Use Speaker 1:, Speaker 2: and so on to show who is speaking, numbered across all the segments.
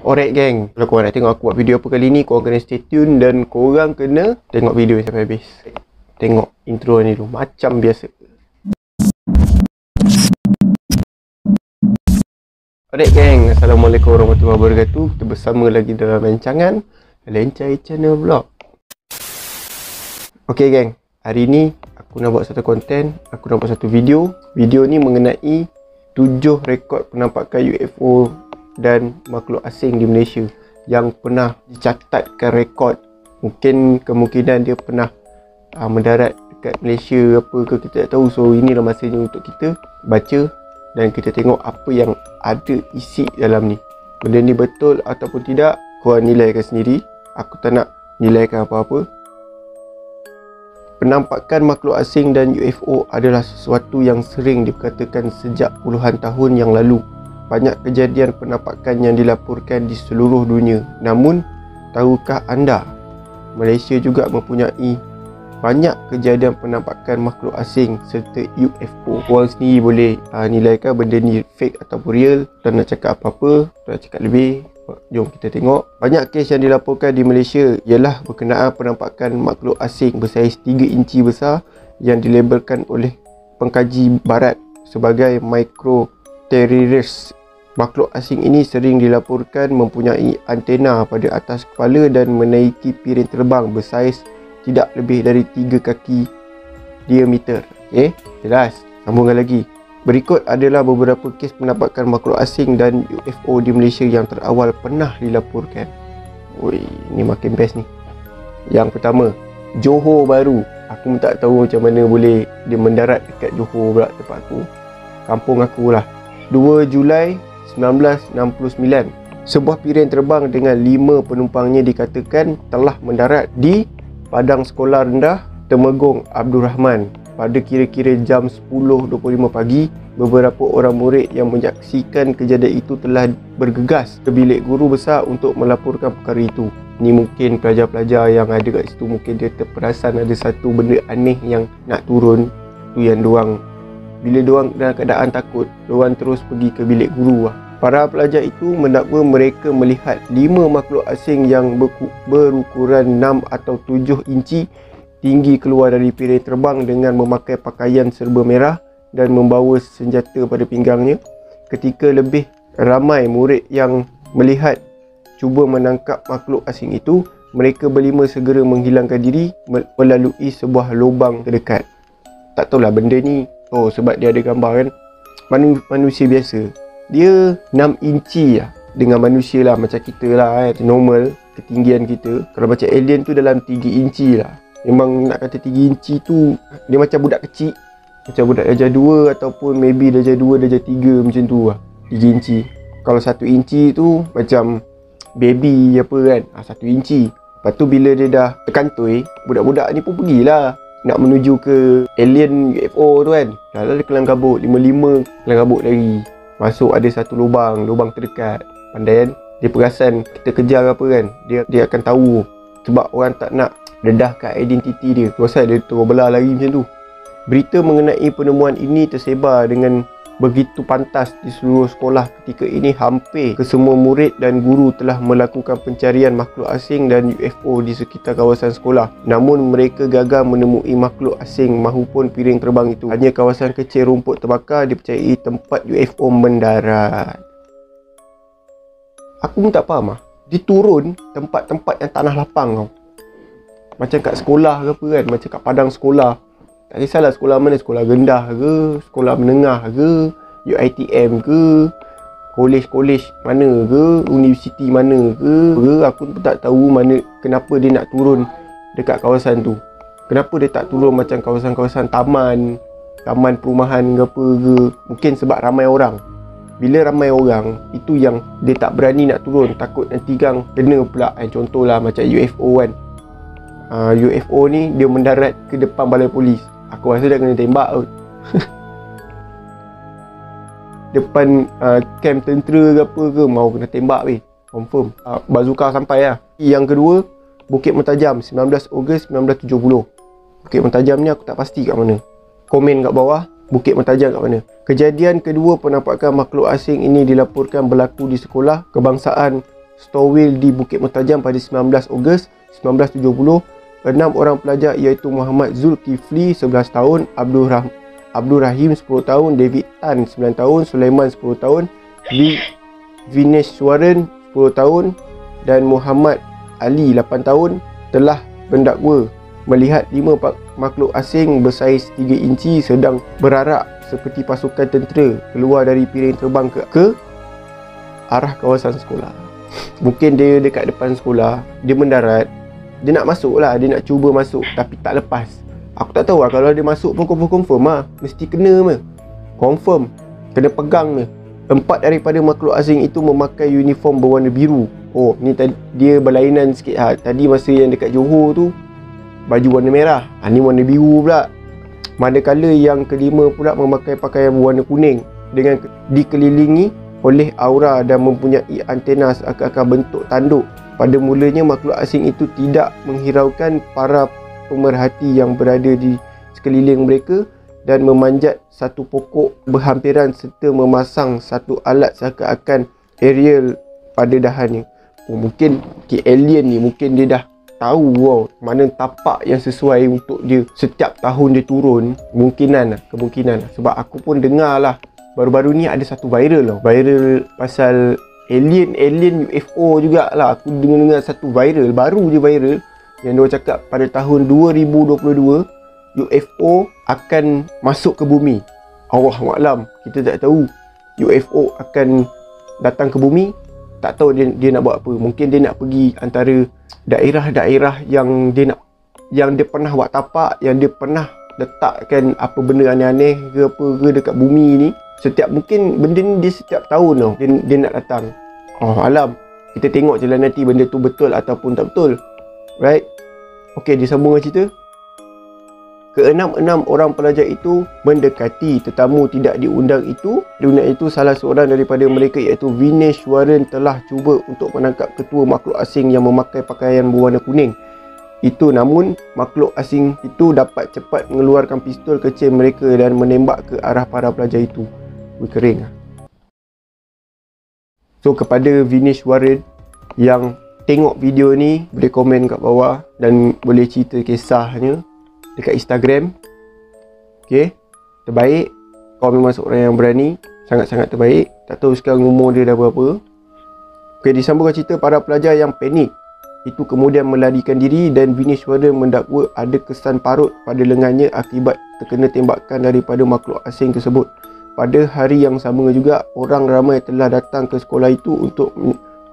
Speaker 1: Alright gang, kalau korang nak tengok aku buat video apa kali ni, korang kena stay tune dan korang kena tengok video sampai habis. Tengok intro ni dulu, macam biasa. Alright gang, Assalamualaikum warahmatullahi wabarakatuh. Kita bersama lagi dalam rancangan Lencai Channel Vlog. Okay gang, hari ni aku nak buat satu konten, aku nak buat satu video. Video ni mengenai 7 rekod penampakan UFO dan makhluk asing di Malaysia yang pernah dicatatkan rekod. Mungkin kemungkinan dia pernah mendarat dekat Malaysia apa ke, kita tak tahu. So inilah masanya untuk kita baca dan kita tengok apa yang ada isi dalam ni. Benda ni betul ataupun tidak, korang nilaikan sendiri. Aku tak nak nilaikan apa-apa. Penampakan makhluk asing dan UFO adalah sesuatu yang sering diperkatakan sejak puluhan tahun yang lalu. Banyak kejadian penampakan yang dilaporkan di seluruh dunia. Namun, tahukah anda, Malaysia juga mempunyai banyak kejadian penampakan makhluk asing serta UFO. Korang sendiri boleh nilaikan benda ni fake ataupun real. Dan nak cakap apa-apa, nak cakap lebih, jom kita tengok. Banyak kes yang dilaporkan di Malaysia ialah berkenaan penampakan makhluk asing bersaiz 3 inci besar yang dilabelkan oleh pengkaji barat sebagai microterrorist. Makhluk asing ini sering dilaporkan mempunyai antena pada atas kepala dan menaiki piring terbang bersaiz tidak lebih dari 3 kaki diameter. Jelas. Sambungkan lagi. Berikut adalah beberapa kes penampakan makhluk asing dan UFO di Malaysia yang terawal pernah dilaporkan. Oi, ni makin best ni. Yang pertama, Johor Bahru. Aku pun tak tahu macam mana boleh dia mendarat dekat Johor pula, tempat aku. Kampung aku lah. 2 Julai 1969, sebuah piring terbang dengan 5 penumpangnya dikatakan telah mendarat di Padang Sekolah Rendah Temegong Abdul Rahman pada kira-kira jam 10.25 pagi. Beberapa orang murid yang menyaksikan kejadian itu telah bergegas ke bilik guru besar untuk melaporkan perkara itu. Ni mungkin pelajar-pelajar yang ada kat situ, mungkin dia terperasan ada satu benda aneh yang nak turun. Tu yang diorang, bila diorang dalam keadaan takut, diorang terus pergi ke bilik guru lah. Para pelajar itu mendakwa mereka melihat 5 makhluk asing yang berukuran 6 atau 7 inci tinggi keluar dari piring terbang dengan memakai pakaian serba merah dan membawa senjata pada pinggangnya. Ketika lebih ramai murid yang melihat cuba menangkap makhluk asing itu, mereka berlima segera menghilangkan diri melalui sebuah lubang terdekat. Tak tahulah benda ni, sebab dia ada gambar kan, manusia biasa. Dia 6 inci lah dengan manusia lah, macam kita lah normal ketinggian kita. Kalau macam alien tu dalam 3 inci lah. Memang nak kata 3 inci tu dia macam budak kecil, macam budak darjah 2 ataupun maybe darjah 2, darjah 3 macam tu lah, 3 inci. Kalau 1 inci tu macam baby apa kan, 1 inci. Lepas tu bila dia dah terkantoi, budak-budak ni pun pergilah nak menuju ke alien UFO tu kan. Dah dia kelang kabut, 5-5 kelang kabut lagi. Masuk ada satu lubang terdekat. Pandai kan, dia perasan kita kejar apa kan, dia akan tahu. Sebab orang tak nak dedahkan identiti dia, tu pasal dia terus belah lagi macam tu. Berita mengenai penemuan ini tersebar dengan begitu pantas di seluruh sekolah. Ketika ini hampir kesemua murid dan guru telah melakukan pencarian makhluk asing dan UFO di sekitar kawasan sekolah. Namun mereka gagal menemui makhluk asing mahupun piring terbang itu. Hanya kawasan kecil rumput terbakar dipercayai tempat UFO mendarat. Aku pun tak faham lah, dia turun tempat-tempat yang tanah lapang tau. Macam kat sekolah ke apa kan, macam kat padang sekolah. Tak kisahlah sekolah mana, sekolah rendah ke, sekolah menengah ke, UiTM ke, kolej-kolej mana ke, universiti mana ke. Aku pun tak tahu kenapa dia nak turun dekat kawasan tu. Kenapa dia tak turun macam kawasan-kawasan taman perumahan ke apa ke. Mungkin sebab ramai orang. Bila ramai orang, itu yang dia tak berani nak turun, takut nanti gang kena pula. Contohlah macam UFO kan. UFO ni dia mendarat ke depan balai polis. Aku rasa dah kena tembak kot. Depan camp tentera ke apa ke, mau kena tembak weh. Confirm. Bazooka sampai lah. Yang kedua, Bukit Mentajam 19 Ogos 1970. Bukit Mentajam ni aku tak pasti kat mana. Komen kat bawah Bukit Mentajam kat mana. Kejadian kedua penampakan makhluk asing ini dilaporkan berlaku di sekolah kebangsaan Stowell di Bukit Mertajam pada 19 Ogos 1970. 6 orang pelajar iaitu Muhammad Zulkifli 11 tahun, Abdul Rahim 10 tahun, David Tan 9 tahun, Sulaiman 10 tahun, Vineswaran 10 tahun dan Muhammad Ali 8 tahun telah mendakwa melihat 5 makhluk asing bersaiz 3 inci sedang berarak seperti pasukan tentera keluar dari piring terbang ke arah kawasan sekolah. Mungkin dia dekat depan sekolah, dia mendarat, dia nak masuk lah, dia nak cuba masuk tapi tak lepas. Aku tak tahu lah, kalau dia masuk pun confirm lah, mesti kena mah. Confirm, kena pegang ni. 4 daripada makhluk asing itu memakai uniform berwarna biru. Oh, ni dia berlainan sikit ha. Tadi masa yang dekat Johor tu baju warna merah, ni warna biru pula. Manakala yang kelima pula memakai pakaian berwarna kuning dengan dikelilingi oleh aura dan mempunyai antena seakan-akan bentuk tanduk. Pada mulanya makhluk asing itu tidak menghiraukan para pemerhati yang berada di sekeliling mereka dan memanjat satu pokok berhampiran serta memasang satu alat seakan-akan aerial pada dahannya. Oh, mungkin alien ni mungkin dia dah tahu mana tapak yang sesuai untuk dia setiap tahun dia turun. Kemungkinan lah. Sebab aku pun dengar lah, baru-baru ni ada satu viral pasal alien UFO jugalah. Aku dengar satu baru je viral yang dia cakap pada tahun 2022 UFO akan masuk ke bumi. Allahuaklam, kita tak tahu UFO akan datang ke bumi. Tak tahu dia nak buat apa. Mungkin dia nak pergi antara daerah-daerah yang dia pernah buat tapak, yang dia pernah letakkan apa benda aneh-aneh ke dekat bumi ni. Mungkin benda ni dia setiap tahun tau dia nak datang. Alam, kita tengok je lah nanti benda tu betul ataupun tak betul. Right? Okay, disambung dengan cerita. Keenam-enam orang pelajar itu mendekati tetamu tidak diundang itu. Salah seorang daripada mereka iaitu Vineswaran telah cuba untuk menangkap ketua makhluk asing yang memakai pakaian berwarna kuning itu, namun makhluk asing itu dapat cepat mengeluarkan pistol kecil mereka dan menembak ke arah para pelajar itu. Kering lah. So kepada Vineswaran yang tengok video ni, boleh komen kat bawah dan boleh cerita kisahnya dekat Instagram. Okay, terbaik. Kau memang seorang yang berani, sangat-sangat terbaik. Tak tahu sekarang umur dia dah berapa. Okay, disambungkan cerita para pelajar yang panik itu kemudian melarikan diri dan Vineswaran mendakwa ada kesan parut pada lengannya akibat terkena tembakan daripada makhluk asing tersebut. Pada hari yang sama juga, orang ramai telah datang ke sekolah itu untuk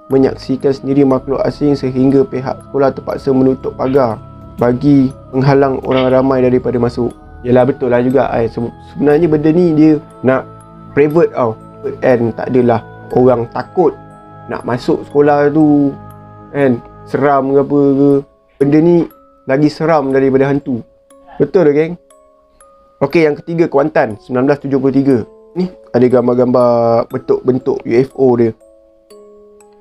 Speaker 1: menyaksikan sendiri makhluk asing sehingga pihak sekolah terpaksa menutup pagar bagi menghalang orang ramai daripada masuk. Yelah, betul lah juga. Sebenarnya benda ni dia nak private tau. And tak adalah orang takut nak masuk sekolah tu kan, seram ke apa ke. Benda ni lagi seram daripada hantu. Betul ke geng? Okey, yang ketiga, Kuantan 1973. Ni ada gambar-gambar bentuk-bentuk UFO dia.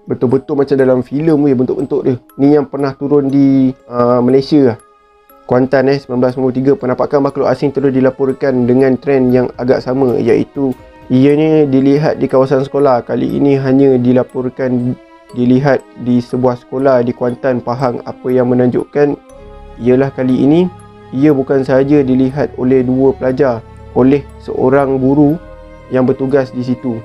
Speaker 1: Betul-betul macam dalam filem je bentuk-bentuk dia. Ni yang pernah turun di Malaysia lah. Kuantan 1993, penampakan makhluk asing terus dilaporkan dengan trend yang agak sama, iaitu ianya dilihat di kawasan sekolah. Kali ini hanya dilaporkan dilihat di sebuah sekolah di Kuantan, Pahang. Apa yang menunjukkan ialah kali ini ia bukan sahaja dilihat oleh 2 pelajar, oleh seorang guru yang bertugas di situ.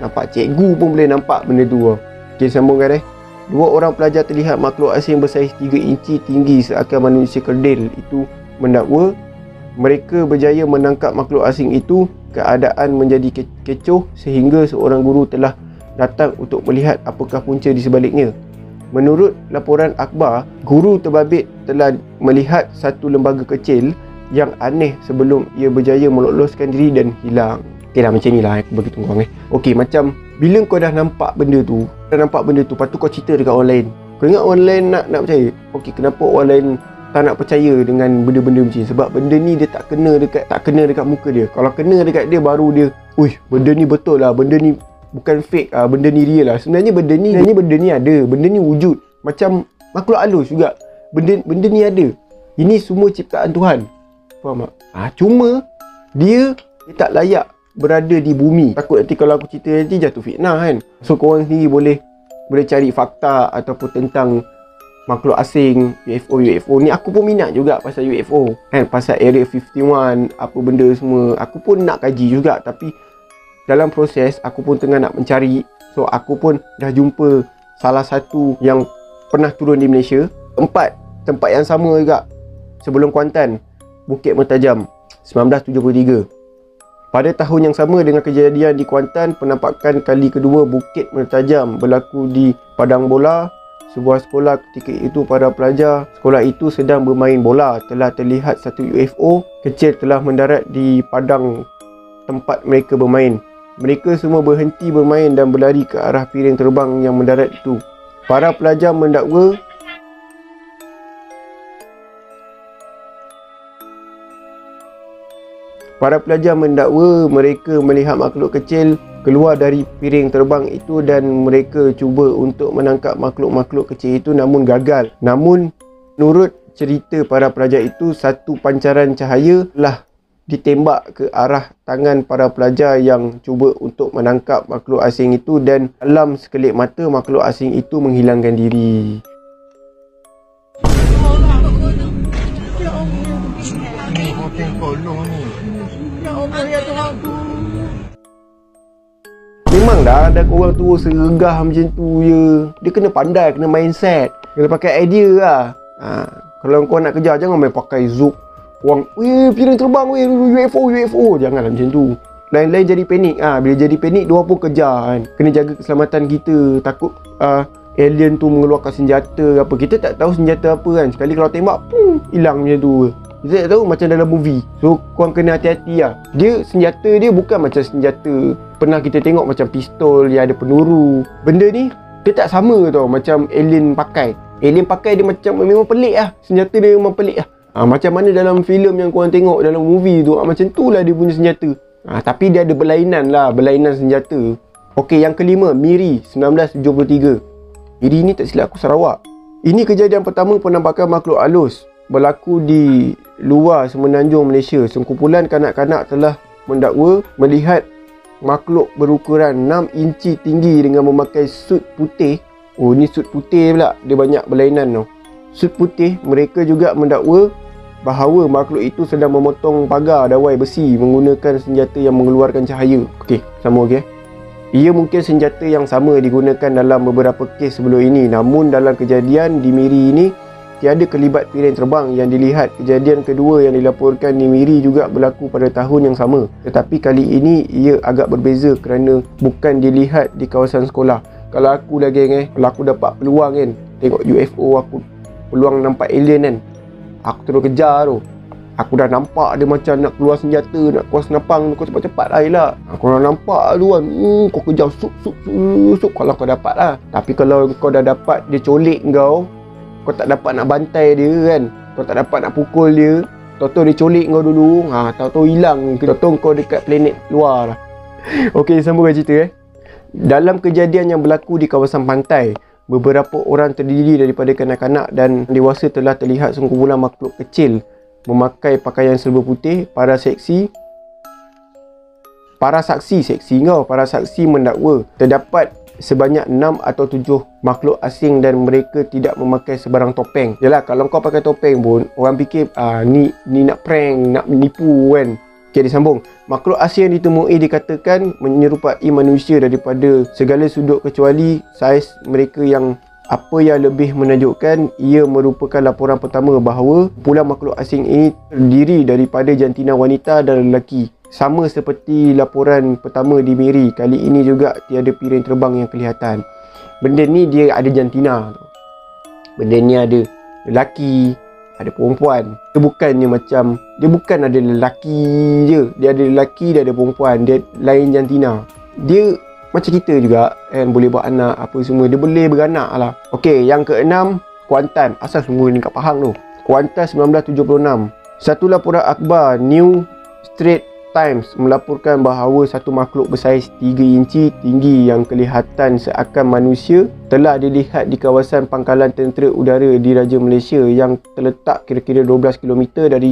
Speaker 1: Nampak cikgu pun boleh nampak benda tu. Okay, sambungkan 2 orang pelajar terlihat makhluk asing bersaiz 3 inci tinggi seakan manusia kerdil itu mendakwa mereka berjaya menangkap makhluk asing itu. Keadaan menjadi kecoh sehingga seorang guru telah datang untuk melihat apakah punca di sebaliknya. Menurut laporan akhbar, guru terbabit telah melihat satu lembaga kecil yang aneh sebelum ia berjaya meloloskan diri dan hilang. Okay lah, macam ni lah aku bagi tunggu Okay, macam bila kau dah nampak benda tu, lepas tu kau cerita dekat orang lain. Kau ingat orang lain nak percaya? Okay, kenapa orang lain tak nak percaya dengan benda-benda macam ni? Sebab benda ni dia tak kena dekat muka dia. Kalau kena dekat dia baru dia, benda ni betul lah, benda ni bukan fake lah, benda ni real lah. Sebenarnya benda ni ada, benda ni wujud. Macam makhluk halus juga. Benda ni ada. Ini semua ciptaan Tuhan. Faham tak? Cuma dia tak layak berada di bumi. Takut nanti kalau aku cerita nanti jatuh fitnah kan. So korang sendiri boleh boleh cari fakta ataupun tentang makhluk asing, UFO ni. Aku pun minat juga pasal UFO kan, pasal Area 51, apa benda semua. Aku pun nak kaji juga, tapi dalam proses aku pun tengah nak mencari. So aku pun dah jumpa salah satu yang pernah turun di Malaysia. Tempat yang sama juga sebelum Kuantan, Bukit Mertajam, 1973. Pada tahun yang sama dengan kejadian di Kuantan, penampakan kali kedua Bukit Mertajam berlaku di Padang Bola, sebuah sekolah. Ketika itu para pelajar sekolah itu sedang bermain bola. Telah terlihat satu UFO kecil telah mendarat di padang tempat mereka bermain. Mereka semua berhenti bermain dan berlari ke arah piring terbang yang mendarat itu. Para pelajar mendakwa mereka melihat makhluk kecil keluar dari piring terbang itu dan mereka cuba untuk menangkap makhluk-makhluk kecil itu namun gagal. Namun menurut cerita para pelajar itu, satu pancaran cahaya telah ditembak ke arah tangan para pelajar yang cuba untuk menangkap makhluk asing itu dan dalam sekelip mata makhluk asing itu menghilangkan diri. Memang dah ada orang tua sergah macam tu je. Dia kena pandai, kena mindset, kena pakai idea lah. Kalau kau nak kejar, jangan main pakai zoom. Orang, piring terbang, UFO. Janganlah macam tu. Lain-lain jadi panik. Bila jadi panik, diorang pun kejar kan. Kena jaga keselamatan kita. Takut alien tu mengeluarkan senjata apa. Kita tak tahu senjata apa kan. Sekali kalau tembak, hilang macam tu. Kita tak tahu, macam dalam movie. So korang kena hati-hati lah. Dia senjata dia bukan macam senjata pernah kita tengok macam pistol yang ada peluru. Benda ni dia tak sama tau macam alien pakai. Alien pakai dia macam memang pelik lah. Senjata dia memang pelik lah. Macam mana dalam filem yang korang tengok dalam movie tu, macam tu lah dia punya senjata. Tapi dia ada berlainan lah, berlainan senjata. Okey, yang kelima, Miri, 1973. Miri ni tak silap aku Sarawak. Ini kejadian pertama penampakan makhluk halus berlaku di luar Semenanjung Malaysia. Sekumpulan kanak-kanak telah mendakwa melihat makhluk berukuran 6 inci tinggi dengan memakai sut putih. Oh, ni sut putih pula, dia banyak berlainan tau. Sut putih. Mereka juga mendakwa bahawa makhluk itu sedang memotong pagar dawai besi menggunakan senjata yang mengeluarkan cahaya. Okey, sama okey. Ia mungkin senjata yang sama digunakan dalam beberapa kes sebelum ini. Namun dalam kejadian di Miri ini tiada kelibat piring terbang yang dilihat. Kejadian kedua yang dilaporkan di Miri juga berlaku pada tahun yang sama. Tetapi kali ini ia agak berbeza kerana bukan dilihat di kawasan sekolah. Kalau aku lagi kalau aku dapat peluang kan tengok UFO, aku peluang nampak alien kan, aku terus kejar tu. Aku dah nampak dia macam nak keluar senjata, nak keluar senapang, kau cepat-cepat lah elak. Aku dah nampak tu kan, kau kejar sup kalau kau dapat lah. Tapi kalau kau dah dapat dia colek kau tak dapat nak bantai dia kan, kau tak dapat nak pukul dia, tahu-tahu dia colek kau dulu, tahu-tahu hilang, tahu-tahu kau dekat planet luar lah. Okey, sambungkan cerita Dalam kejadian yang berlaku di kawasan pantai, beberapa orang terdiri daripada kanak-kanak dan dewasa telah terlihat sekumpulan makhluk kecil memakai pakaian serba putih. Para saksi mendakwa terdapat sebanyak 6 atau 7 makhluk asing dan mereka tidak memakai sebarang topeng. Yalah, kalau kau pakai topeng pun orang fikir ni nak prank, nak menipu kan. Okey, disambung. Makhluk asing yang ditemui dikatakan menyerupai manusia daripada segala sudut kecuali saiz mereka yang lebih menakjubkan, ia merupakan laporan pertama bahawa kumpulan makhluk asing ini terdiri daripada jantina wanita dan lelaki. Sama seperti laporan pertama di Miri, kali ini juga tiada piring terbang yang kelihatan. Benda ni dia ada jantina. Benda ni ada lelaki, ada perempuan. Dia bukan ada lelaki je. Dia ada lelaki, dia ada perempuan. Dia lain jantina. Dia macam kita juga kan, boleh buat anak apa semua. Dia boleh beranak lah. Okey, yang keenam, Kuantan. Asal semua ni kat Pahang tu. Kuantan 1976. Satu laporan akhbar New Straits Times melaporkan bahawa satu makhluk bersaiz 3 inci tinggi yang kelihatan seakan manusia telah dilihat di kawasan pangkalan tentera udara di Raja Malaysia yang terletak kira-kira 12 km dari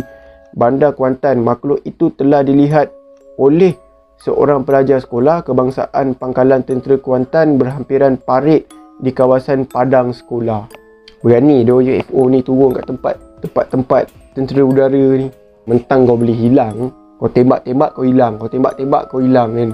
Speaker 1: Bandar Kuantan. Makhluk itu telah dilihat oleh seorang pelajar sekolah kebangsaan pangkalan tentera Kuantan berhampiran parit di kawasan padang sekolah. Berani dia UFO ni turun kat tempat tentera udara ni. Mentang kau boleh hilang, kau tembak-tembak kau hilang, kau tembak-tembak kau hilang kan.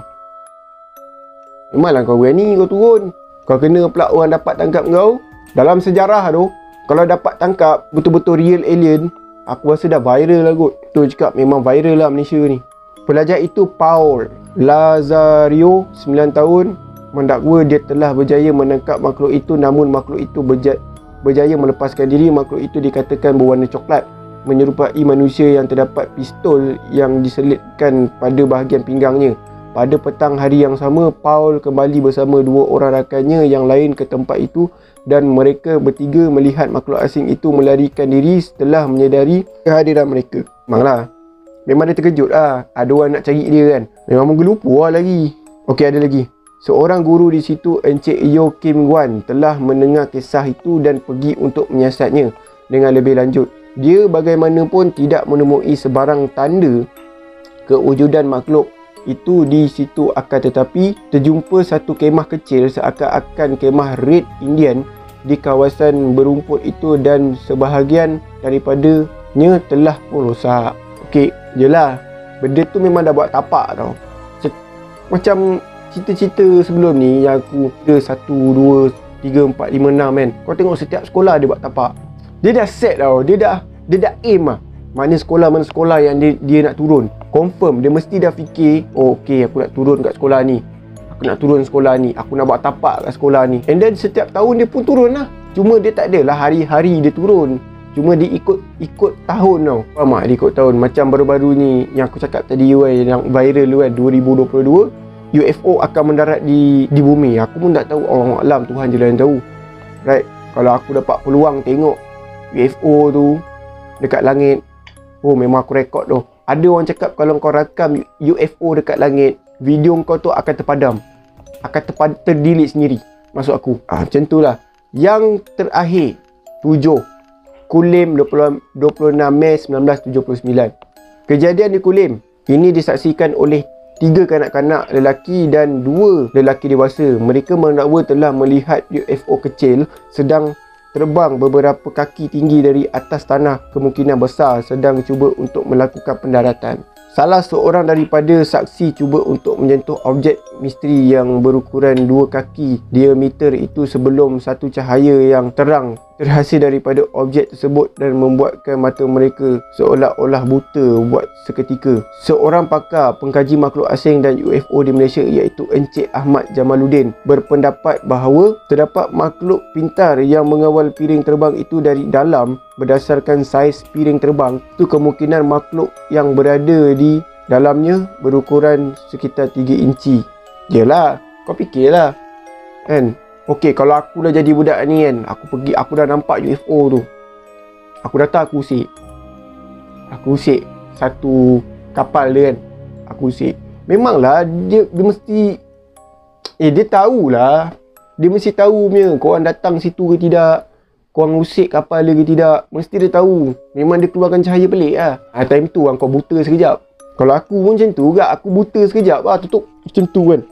Speaker 1: Memanglah kau berani kau turun. Kau kena pula orang dapat tangkap kau. Dalam sejarah tu, kalau dapat tangkap betul-betul real alien, aku rasa dah viral lah kot. Tu cakap memang viral lah Malaysia ni. Pelajar itu Paul Lazario, 9 tahun, mendakwa dia telah berjaya menangkap makhluk itu, namun makhluk itu berjaya melepaskan diri. Makhluk itu dikatakan berwarna coklat, menyerupai manusia yang terdapat pistol yang diselitkan pada bahagian pinggangnya. Pada petang hari yang sama, Paul kembali bersama 2 orang rakannya yang lain ke tempat itu dan mereka bertiga melihat makhluk asing itu melarikan diri setelah menyedari kehadiran mereka. Memang dia terkejut lah. Ada orang nak cari dia kan. Memang menggelupur lah lagi. Okey, ada lagi. Seorang guru di situ, Encik Yo Kim Wan, telah mendengar kisah itu dan pergi untuk menyiasatnya dengan lebih lanjut. Dia bagaimanapun tidak menemui sebarang tanda kewujudan makhluk itu di situ, akan tetapi terjumpa satu kemah kecil seakan-akan kemah Red Indian di kawasan berumput itu dan sebahagian daripadanya telah pun rosak. Okey, jelah. Benda tu memang dah buat tapak tau. Macam cerita-cerita sebelum ni yang aku ada 1, 2, 3, 4, 5, 6 kan. Kau tengok setiap sekolah dia buat tapak. Dia dah set tau. Dia dah aim lah. Mana sekolah yang dia nak turun. Confirm dia mesti dah fikir, oh okey, aku nak turun kat sekolah ni. Aku nak turun sekolah ni. Aku nak buat tapak kat sekolah ni. And then setiap tahun dia pun turun lah. Cuma dia tak adalah hari-hari dia turun. Cuma dia ikut tahun tau. Faham tak? Dia ikut tahun. Macam baru-baru ni yang aku cakap tadi yang viral tu kan, 2022, UFO akan mendarat di bumi. Aku pun tak tahu. Allah Alam, Tuhan je lah yang tahu. Right? Kalau aku dapat peluang tengok UFO tu dekat langit, oh memang aku rekod tu. Ada orang cakap kalau kau rakam UFO dekat langit, video kau tu akan terpadam. Akan terdelete sendiri. Maksud aku. Macam tu lah. Yang terakhir, 7 Kulim 26 Mei 1979. Kejadian di Kulim ini disaksikan oleh 3 kanak-kanak lelaki dan 2 lelaki dewasa. Mereka mendakwa telah melihat UFO kecil sedang terbang beberapa kaki tinggi dari atas tanah, kemungkinan besar sedang cuba untuk melakukan pendaratan. Salah seorang daripada saksi cuba untuk menyentuh objek misteri yang berukuran 2 kaki diameter itu sebelum satu cahaya yang terang terhasil daripada objek tersebut dan membuatkan mata mereka seolah-olah buta buat seketika. Seorang pakar pengkaji makhluk asing dan UFO di Malaysia iaitu Encik Ahmad Jamaluddin berpendapat bahawa terdapat makhluk pintar yang mengawal piring terbang itu dari dalam. Berdasarkan saiz piring terbang itu, kemungkinan makhluk yang berada di dalamnya berukuran sekitar 3 inci. Yelah, kau fikirlah kan. Okey, kalau aku dah jadi budak ni kan, aku dah nampak UFO tu, aku datang, aku usik satu kapal dia kan. Aku usik. Memanglah dia mesti dia tahulah. Dia mesti tahu punya korang datang situ ke tidak, korang usik kapal dia ke tidak. Mesti dia tahu. Memang dia keluarkan cahaya pelik lah. Time tu kau buta sekejap. Kalau aku pun macam tu juga, aku buta sekejap lah, tutup macam tu kan.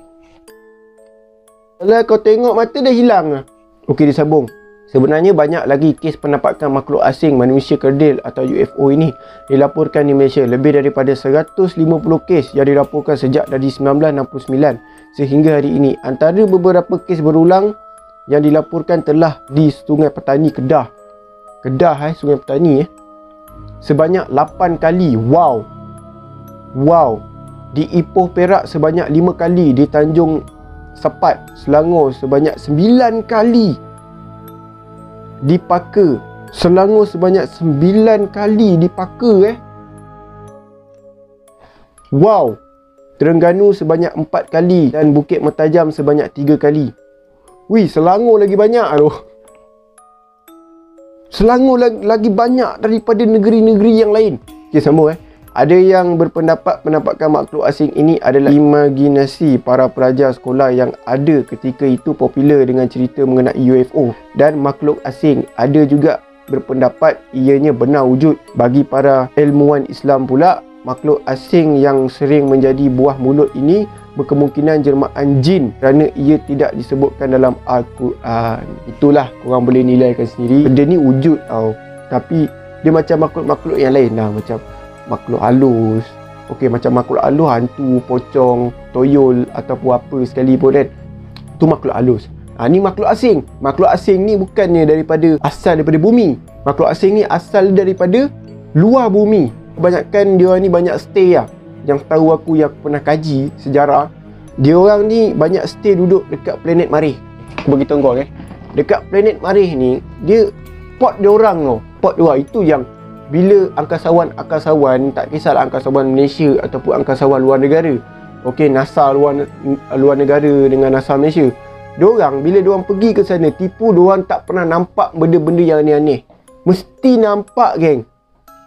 Speaker 1: Kalau kau tengok mata dah hilang lah. Okey, dia sambung. Sebenarnya banyak lagi kes penampakan makhluk asing manusia kerdil atau UFO ini dilaporkan di Malaysia. Lebih daripada 150 kes yang dilaporkan sejak dari 1969 sehingga hari ini. Antara beberapa kes berulang yang dilaporkan telah di Sungai Petani Kedah. Sungai Petani sebanyak 8 kali. Wow. Di Ipoh Perak sebanyak 5 kali. Di Tanjung Sepat Selangor sebanyak 9 kali. Di Paka Selangor sebanyak 9 kali. Di Paka Wow. Terengganu sebanyak 4 kali. Dan Bukit Mertajam sebanyak 3 kali. Wih, Selangor lagi banyak tu. Selangor lagi banyak daripada negeri-negeri yang lain. Okay, sambung Ada yang berpendapat penampakan makhluk asing ini adalah imajinasi para pelajar sekolah yang ada ketika itu popular dengan cerita mengenai UFO dan makhluk asing. Ada juga berpendapat ianya benar wujud. Bagi para ilmuwan Islam pula, makhluk asing yang sering menjadi buah mulut ini berkemungkinan jelmaan jin kerana ia tidak disebutkan dalam Al-Quran. Itulah korang boleh nilaikan sendiri. Benda ni wujud tau, tapi dia macam makhluk-makhluk yang lain lah. Macam makhluk halus. Okey, macam makhluk halus, hantu, pocong, toyol ataupun apa sekalipun kan. Tu makhluk halus. Ni makhluk asing. Makhluk asing ni bukannya asal daripada bumi. Makhluk asing ni asal daripada luar bumi. Kebanyakan dia ni banyak stay lah. Yang tahu aku, yang aku pernah kaji sejarah, dia orang ni banyak stay duduk dekat planet Marikh. Aku bagi tahu kau dekat planet Marikh ni, dia pot dia orang tau. Pot dia orang itu yang bila angkasawan tak kisahlah angkasawan Malaysia ataupun angkasawan luar negara. Okey, NASA luar negara dengan NASA Malaysia. Diorang bila diorang pergi ke sana tipu, diorang tak pernah nampak benda-benda yang aneh-aneh. Mesti nampak, geng.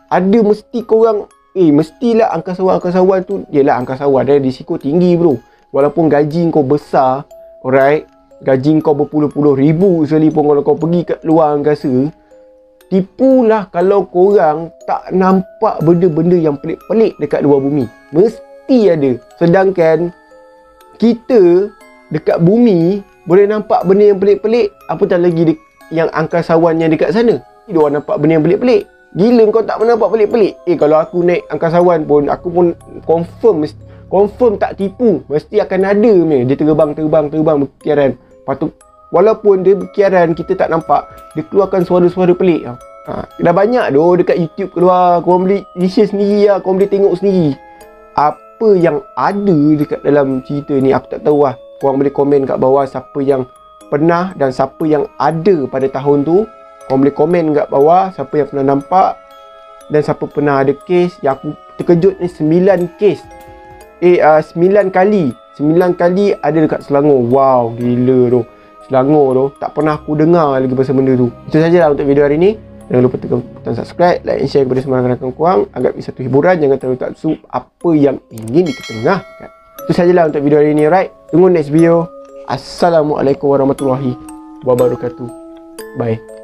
Speaker 1: Ada mesti korang mestilah angkasawan tu, yelah angkasawan dia risiko tinggi bro. Walaupun gaji kau besar, alright, gaji kau berpuluh-puluh ribu sekalipun kalau kau pergi kat luar angkasa, tipulah kalau korang tak nampak benda-benda yang pelik-pelik dekat luar bumi. Mesti ada. Sedangkan kita dekat bumi boleh nampak benda yang pelik-pelik, apatah lagi yang angkasawan yang dekat sana. Dia orang nampak benda yang pelik-pelik. Gila kau tak pernah nampak pelik-pelik. Kalau aku naik angkasawan pun, aku pun confirm tak tipu. Mesti akan ada punya. Dia terbang berkiaran. Patut, walaupun dia berkiaran kita tak nampak, dia keluarkan suara-suara pelik. Dah banyak doh dekat YouTube keluar. Korang boleh research sendiri lah. Korang boleh tengok sendiri apa yang ada dekat dalam cerita ni. Aku tak tahu lah. Korang boleh komen kat bawah siapa yang pernah dan siapa yang ada pada tahun tu. Korang boleh komen kat bawah siapa yang pernah nampak dan siapa pernah ada kes. Yang aku terkejut ni 9 kes. 9 kali. 9 kali ada dekat Selangor. Wow, gila tu. Selangor tu tak pernah aku dengar lagi pasal benda tu. Itu sajalah untuk video hari ni. Jangan lupa tekan butang subscribe, like and share kepada semua rakan-rakan korang agar bisa satu hiburan. Jangan terlalu taksub apa yang ingin diketengahkan. Itu sajalah untuk video hari ni, right? Tunggu next video. Assalamualaikum warahmatullahi wabarakatuh. Bye.